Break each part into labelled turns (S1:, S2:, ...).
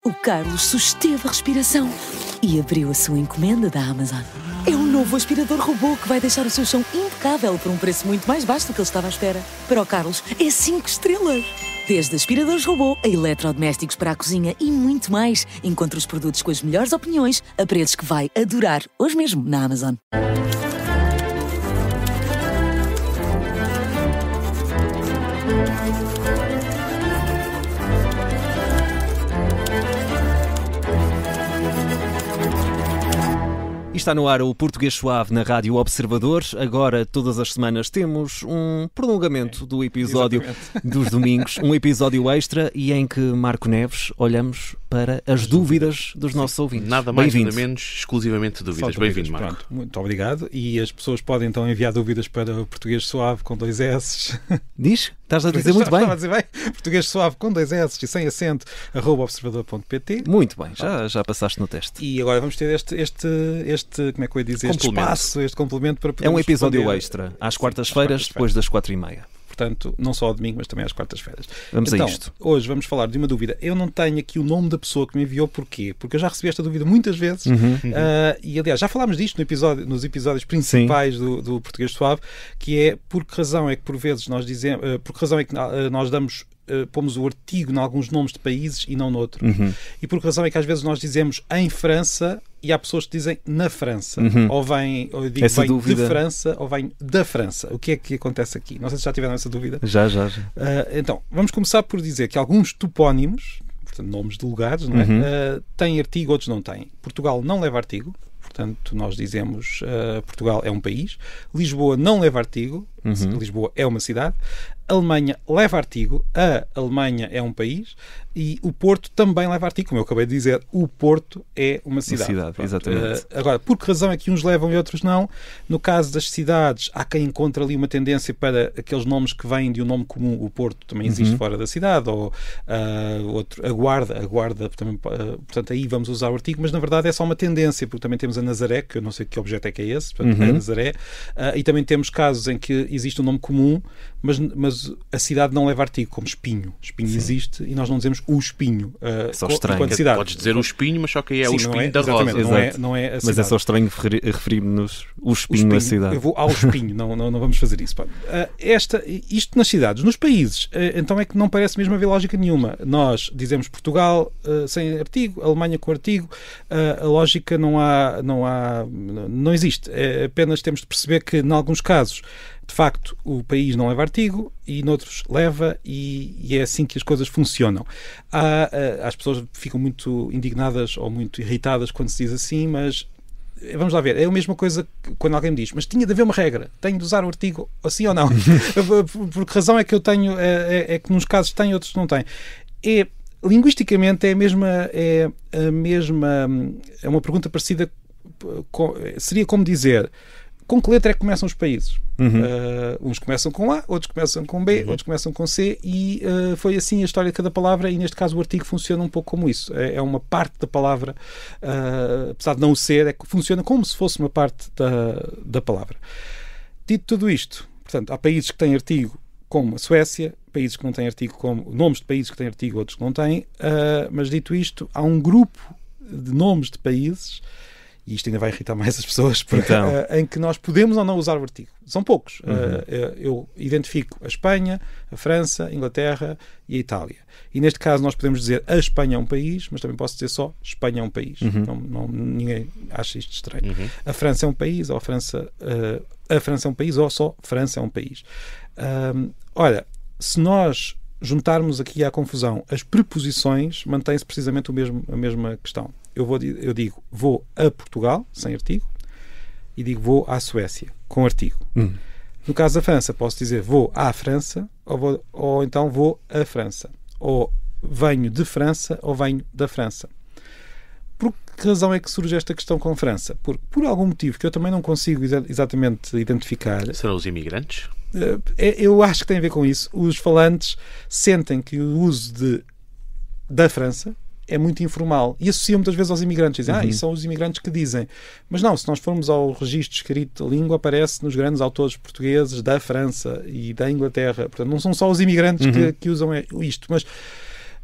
S1: O Carlos susteve a respiração e abriu a sua encomenda da Amazon. É um novo aspirador robô que vai deixar o seu chão impecável por um preço muito mais baixo do que ele estava à espera. Para o Carlos, é 5 estrelas. Desde aspiradores robô a eletrodomésticos para a cozinha e muito mais. Encontre os produtos com as melhores opiniões a preços que vai adorar hoje mesmo na Amazon.
S2: Está no ar o Português Suave na Rádio Observador. Agora, todas as semanas, temos um prolongamento do episódio dos domingos, um episódio extra e em que, Marco Neves, olhamos para as dúvidas dos nossos ouvintes.
S3: Nada mais, nada menos, exclusivamente dúvidas. Bem-vindo, Marco.
S4: Pronto, muito obrigado. E as pessoas podem então enviar dúvidas para o Português Suave com 2 S.
S2: Diz? Estás a dizer muito bem.
S4: Estava a dizer bem. Português Suave com 2 S e sem acento, @observador.pt.
S2: Muito bem, já passaste no teste.
S4: E agora vamos ter este como é que eu ia dizer, este complemento para poder.
S2: É um episódio extra, às quartas-feiras, depois das 4h30.
S4: Portanto, não só ao domingo, mas também às quartas-feiras.
S2: Vamos a isto.
S4: Hoje vamos falar de uma dúvida. Eu não tenho aqui o nome da pessoa que me enviou. Porquê? Porque eu já recebi esta dúvida muitas vezes. E, aliás, já falámos disto nos episódios principais do Português Suave, que é por que razão é que, por vezes, nós dizemos... por que razão é que nós damos... pomos o artigo em alguns nomes de países e não noutros. E por que razão é que às vezes nós dizemos em França e há pessoas que dizem na França. Ou eu digo vem dúvida... de França ou vem da França. O que é que acontece aqui? Não sei se já tiveram essa dúvida.
S2: Já.
S4: Então, vamos começar por dizer que alguns topónimos, portanto nomes de lugares, não é? Têm artigo, outros não têm. Portugal não leva artigo. Portanto, nós dizemos Portugal é um país. Lisboa não leva artigo. Lisboa é uma cidade. Alemanha leva artigo. A Alemanha é um país. E o Porto também leva artigo. Como eu acabei de dizer, o Porto é uma cidade.
S2: Exatamente.
S4: Agora, por que razão é que uns levam e outros não? No caso das cidades, há quem encontre ali uma tendência para aqueles nomes que vêm de um nome comum. O Porto também existe fora da cidade. Ou a Guarda também, portanto, aí vamos usar o artigo. Mas, na verdade, é só uma tendência, porque também temos a Nazaré, que eu não sei que objeto é que é esse, portanto, é a Nazaré. E também temos casos em que existe um nome comum, mas a cidade não leva artigo, como Espinho. Espinho existe e nós não dizemos o Espinho.
S2: Só estranho.
S3: Podes dizer o Espinho, mas só que é o Espinho da Rosa.
S4: Não é a cidade.
S2: Mas é só estranho referir-nos o Espinho na cidade.
S4: Eu vou ao Espinho, não vamos fazer isso. Isto nas cidades. Nos países, então é que não parece mesmo haver lógica nenhuma. Nós dizemos Portugal sem artigo, Alemanha com artigo. A lógica não existe. Apenas temos de perceber que, em alguns casos, de facto, o país não leva artigo e noutros leva, e é assim que as coisas funcionam. As pessoas ficam muito indignadas ou muito irritadas quando se diz assim, mas vamos lá ver, é a mesma coisa que quando alguém me diz, mas tinha de haver uma regra, tenho de usar o artigo assim ou não? Por que razão é que eu tenho, é que nos casos tem, outros não têm? Linguisticamente é uma pergunta parecida, seria como dizer, com que letra é que começam os países? Uns começam com A, outros começam com B, outros começam com C, e foi assim a história de cada palavra, e neste caso o artigo funciona um pouco como isso. É uma parte da palavra, apesar de não o ser, funciona como se fosse uma parte da palavra. Dito tudo isto, portanto, há países que têm artigo como a Suécia, países que não têm artigo, como nomes de países que têm artigo, outros que não têm, mas dito isto, há um grupo de nomes de países, e isto ainda vai irritar mais as pessoas, em que nós podemos ou não usar o artigo. São poucos. Eu identifico a Espanha, a França, a Inglaterra e a Itália. E neste caso nós podemos dizer a Espanha é um país, mas também posso dizer só Espanha é um país. Ninguém acha isto estranho. A França é um país, ou a França é um país, ou só França é um país. Olha, se nós juntarmos aqui à confusão as preposições, mantém-se precisamente a mesma questão. Eu digo vou a Portugal, sem artigo, e digo vou à Suécia, com artigo. No caso da França, posso dizer vou à França, ou então vou à França. Ou venho de França, ou venho da França. Por que razão é que surge esta questão com a França? Por algum motivo que eu também não consigo exatamente identificar.
S3: Serão os imigrantes?
S4: Eu acho que tem a ver com isso. Os falantes sentem que o uso da França é muito informal e associam muitas vezes aos imigrantes. Dizem, isso são os imigrantes que dizem. Mas não, se nós formos ao registro escrito da língua, aparece nos grandes autores portugueses da França e da Inglaterra. Portanto, não são só os imigrantes que usam isto. Mas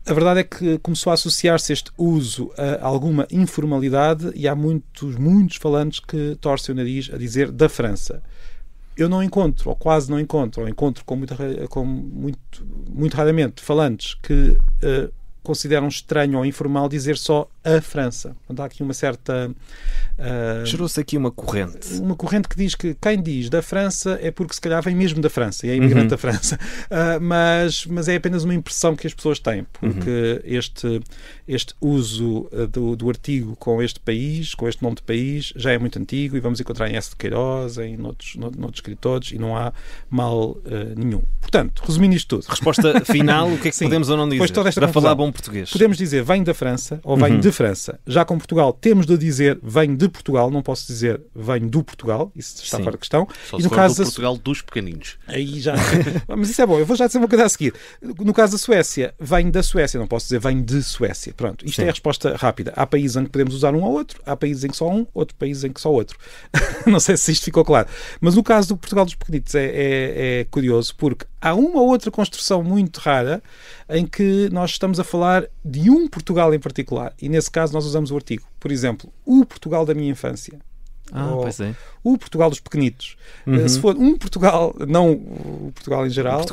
S4: A verdade é que começou a associar-se este uso a alguma informalidade e há muitos falantes que torcem o nariz a dizer da França. Eu não encontro, ou quase não encontro, ou encontro muito raramente falantes que consideram estranho ou informal dizer só a França. Portanto, há aqui uma certa...
S2: Gerou-se aqui uma corrente.
S4: Uma corrente que diz que quem diz da França é porque se calhar vem mesmo da França, e é imigrante da França. Mas é apenas uma impressão que as pessoas têm, porque este uso do artigo com este país, com este nome de país, já é muito antigo e vamos encontrar em S. de Queiroz, em noutros escritores, e não há mal nenhum. Portanto, resumindo isto tudo...
S2: Resposta final, o que é que podemos ou não dizer? Para falar bom português.
S4: Podemos dizer vem da França ou vem de França. Já com Portugal temos de dizer vem de Portugal, não posso dizer vem do Portugal, isso está fora de questão.
S3: Só se for do Portugal dos pequeninos.
S4: Aí já... Mas isso é bom, eu vou já dizer uma coisa a seguir. No caso da Suécia, vem da Suécia, não posso dizer vem de Suécia. Pronto, isto é a resposta rápida. Há países em que podemos usar um ou outro, há países em que só um, outro país em que só outro. Não sei se isto ficou claro. Mas no caso do Portugal dos pequeninos é curioso, porque há uma ou outra construção muito rara em que nós estamos a falar de um Portugal em particular. E nesse caso nós usamos o artigo. Por exemplo, o Portugal da minha infância.
S2: Pois é.
S4: O Portugal dos pequenitos. Se for um Portugal, não o Portugal em geral,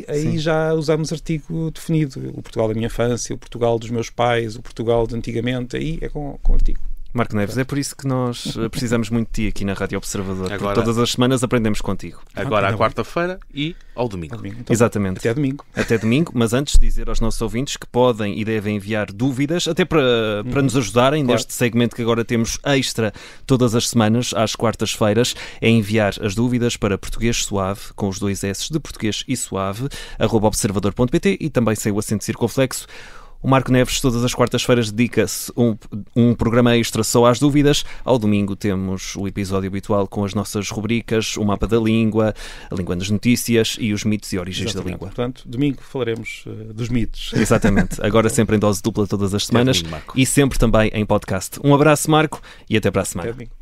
S4: aí já usamos artigo definido. O Portugal da minha infância, o Portugal dos meus pais, o Portugal de antigamente, aí é com artigo.
S2: Marco Neves, é por isso que nós precisamos muito de ti aqui na Rádio Observador. Agora, todas as semanas aprendemos contigo.
S3: Agora à quarta-feira e ao domingo.
S4: Então,
S2: exatamente.
S4: Até domingo.
S2: Até domingo, mas antes dizer aos nossos ouvintes que podem e devem enviar dúvidas, até para nos ajudarem neste segmento que agora temos extra todas as semanas, às quartas-feiras, é enviar as dúvidas para português suave, com os 2 S de português e suave, @observador.pt e também sem o acento circunflexo. O Marco Neves, todas as quartas-feiras, dedica-se um programa extra só às dúvidas. Ao domingo temos o episódio habitual com as nossas rubricas, o mapa da língua, a língua das notícias e os mitos e origens da língua.
S4: Portanto, domingo falaremos dos mitos.
S2: Exatamente. Agora sempre em dose dupla todas as semanas e sempre também em podcast. Um abraço, Marco, e até para a semana.
S4: Até domingo.